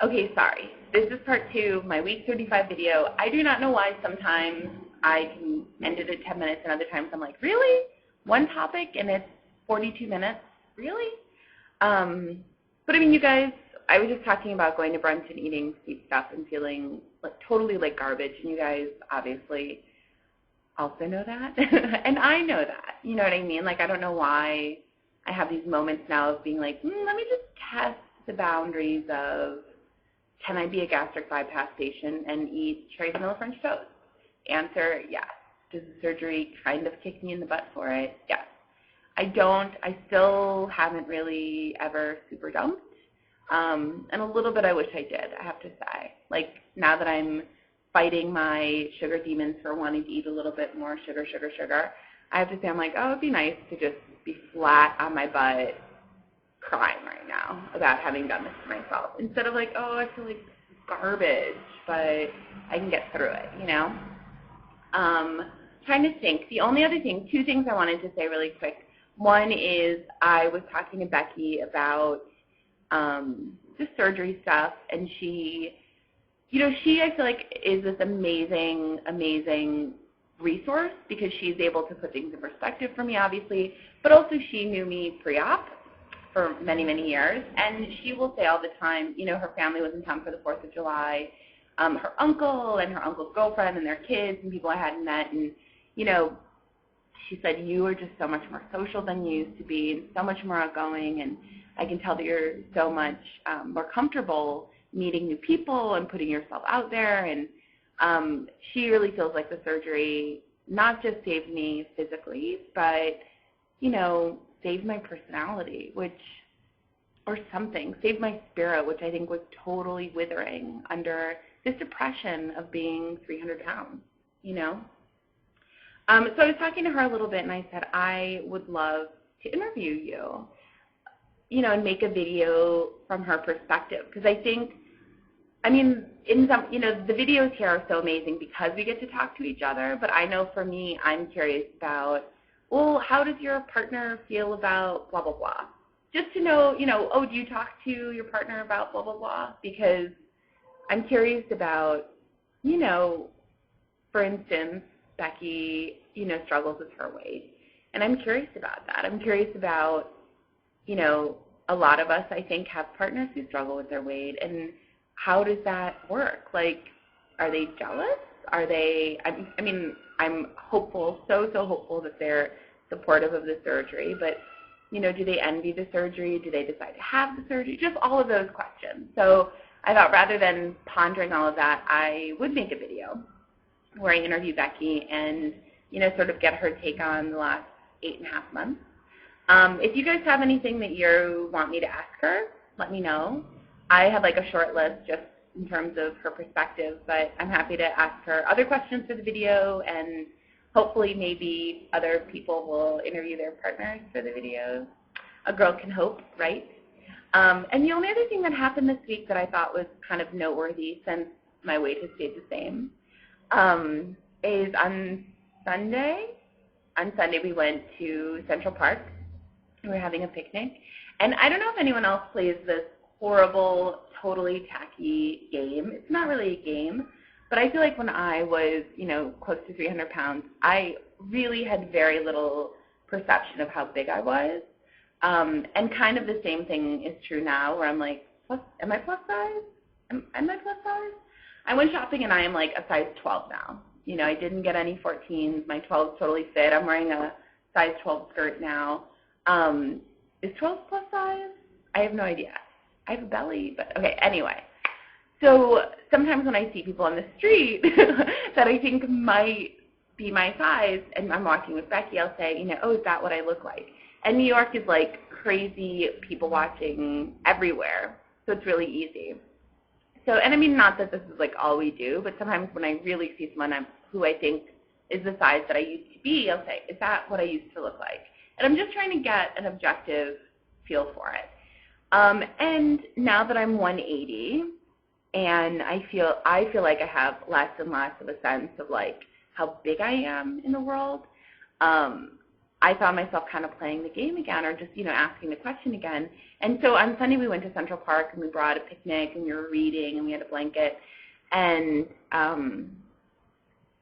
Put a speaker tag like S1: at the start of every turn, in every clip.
S1: Okay, sorry. This is part 2, my week 35 video. I do not know why sometimes I can end it at 10 minutes and other times I'm like, really? One topic and it's 42 minutes? Really? But I mean, you guys, I was just talking about going to brunch and eating sweet stuff and feeling like totally like garbage, and you guys obviously also know that. And I know that. You know what I mean? Like, I don't know why I have these moments now of being like, let me just test the boundaries of, can I be a gastric bypass patient and eat cherry vanilla French toast? Answer, yes. Does the surgery kind of kick me in the butt for it? Yes. I still haven't really ever super dumped. And a little bit I wish I did, I have to say. Like, now that I'm fighting my sugar demons for wanting to eat a little bit more sugar, I have to say, I'm like, oh, it'd be nice to just be flat on my butt crying right now about having done this to myself. Instead of like, oh, I feel like garbage, but I can get through it, you know? Trying to think. The only other thing, 2 things I wanted to say really quick. One is I was talking to Becky about just surgery stuff, and she I feel like is this amazing resource because she's able to put things in perspective for me, obviously, but also she knew me pre-op for many, many years, and she will say all the time, her family was in town for the 4th of July, her uncle and her uncle's girlfriend and their kids and people I hadn't met, and, she said, you are just so much more social than you used to be and so much more outgoing, and I can tell that you're so much more comfortable meeting new people and putting yourself out there, and she really feels like the surgery not just saved me physically, but, saved my personality, saved my spirit, which I think was totally withering under this depression of being 300 pounds, So I was talking to her a little bit, and I said, I would love to interview you, and make a video from her perspective, because I think, the videos here are so amazing because we get to talk to each other, but I know for me, I'm curious about, well, how does your partner feel about blah, blah, blah? Just to know, oh, do you talk to your partner about blah, blah, blah? Because I'm curious about, for instance, Becky, struggles with her weight. And I'm curious about that. I'm curious about, a lot of us, I think, have partners who struggle with their weight, and how does that work? Like, are they jealous? Are they, I'm hopeful, so hopeful that they're supportive of the surgery, but, do they envy the surgery? Do they decide to have the surgery? Just all of those questions. So I thought rather than pondering all of that, I would make a video where I interview Becky and, sort of get her take on the last 8.5 months. If you guys have anything that you want me to ask her, let me know. I have like a short list just in terms of her perspective, but I'm happy to ask her other questions for the video, and hopefully maybe other people will interview their partners for the videos. A girl can hope, right? And the only other thing that happened this week that I thought was kind of noteworthy, since my weight has stayed the same, is on Sunday we went to Central Park. We were having a picnic. And I don't know if anyone else plays this horrible, totally tacky game. It's not really a game, but I feel like when I was, close to 300 pounds, I really had very little perception of how big I was. And kind of the same thing is true now, where I'm like, am I plus size? Am I plus size? I went shopping and I am like a size 12 now. I didn't get any 14s. My 12 is totally fit. I'm wearing a size 12 skirt now. Is 12 plus size? I have no idea. I have a belly, but okay, anyway. So sometimes when I see people on the street that I think might be my size, and I'm walking with Becky, I'll say, oh, is that what I look like? And New York is like crazy people watching everywhere, so it's really easy. So, and not that this is like all we do, but sometimes when I really see someone who I think is the size that I used to be, I'll say, is that what I used to look like? And I'm just trying to get an objective feel for it. And now that I'm 180, and I feel like I have less and less of a sense of like how big I am in the world, I I found myself kind of playing the game again, or just, asking the question again. And so on Sunday we went to Central Park and we brought a picnic and we were reading and we had a blanket. And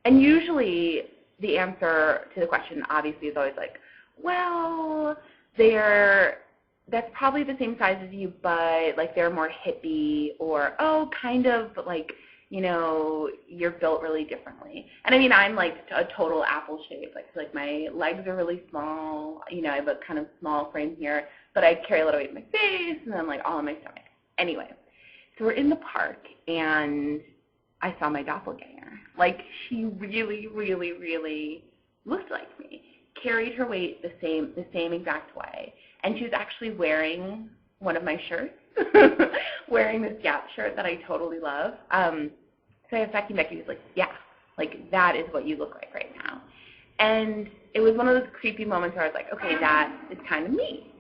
S1: usually the answer to the question obviously is always like, well, that's probably the same size as you, but like they're more hippie, or kind of, but like, you're built really differently. And I mean, I'm like a total apple shape. Like my legs are really small. I have a kind of small frame here, but I carry a lot of weight in my face and then like all in my stomach. Anyway, so we're in the park and I saw my doppelganger. Like, she really, really, really looked like me. Carried her weight the same exact way. And she was actually wearing one of my shirts, wearing this Gap shirt that I totally love. So I asked Becky, and Becky was like, yeah, like that is what you look like right now. And it was one of those creepy moments where I was like, okay, that is kind of me.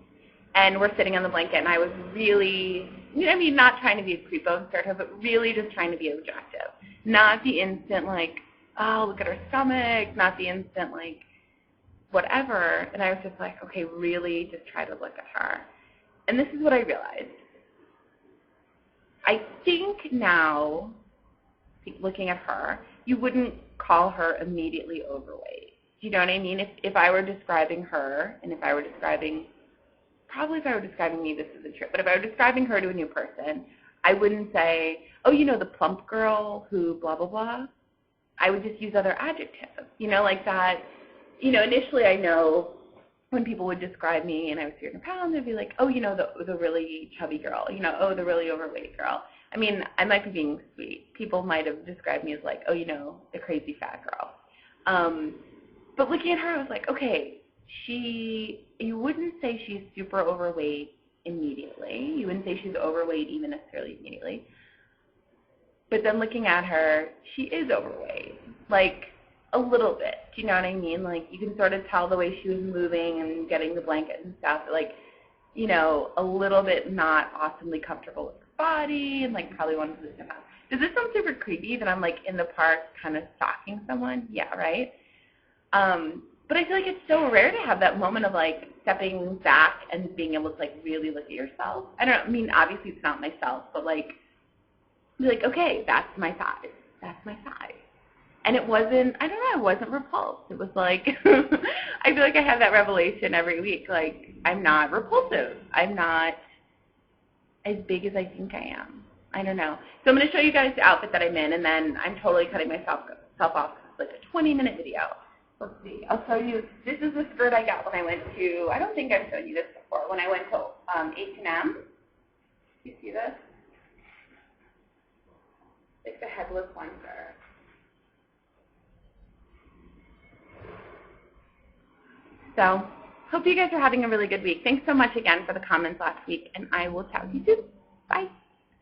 S1: And we're sitting on the blanket, and I was really, not trying to be a creepo sort of, but really just trying to be objective. Not the instant like, oh, look at her stomach, not the instant like, whatever. And I was just like, okay, really just try to look at her. And this is what I realized. I think now, looking at her, you wouldn't call her immediately overweight. Do you know what I mean? If I were describing her, and if I were describing me, this isn't true, but if I were describing her to a new person, I wouldn't say, oh, the plump girl who blah, blah, blah. I would just use other adjectives, like that. Initially I know when people would describe me and I was 300 pounds, they'd be like, oh, the really chubby girl, oh, the really overweight girl. I mean, I might be being sweet. People might have described me as like, oh, the crazy fat girl. But looking at her, I was like, okay, you wouldn't say she's super overweight immediately. You wouldn't say she's overweight even necessarily immediately. But then looking at her, she is overweight, like a little bit. Do you know what I mean? Like you can sort of tell the way she was moving and getting the blanket and stuff, like, a little bit not awesomely comfortable with her body and like probably wanted to step out. Does this sound super creepy that I'm like in the park kind of stalking someone? Yeah, right? But I feel like it's so rare to have that moment of like stepping back and being able to like really look at yourself. I mean, obviously it's not myself, but like, be like, okay, that's my size. That's my size. And it wasn't, I don't know, I wasn't repulsed. It was like, I feel like I have that revelation every week. Like, I'm not repulsive. I'm not as big as I think I am. I don't know. So I'm going to show you guys the outfit that I'm in, and then I'm totally cutting myself off. It's like a 20-minute video. Let's see. I'll show you. This is the skirt I got when I went to, I don't think I've shown you this before, when I went to H&M. You see this? It's the headless one skirt. So, hope you guys are having a really good week. Thanks so much again for the comments last week, and I will chat with you soon. Bye.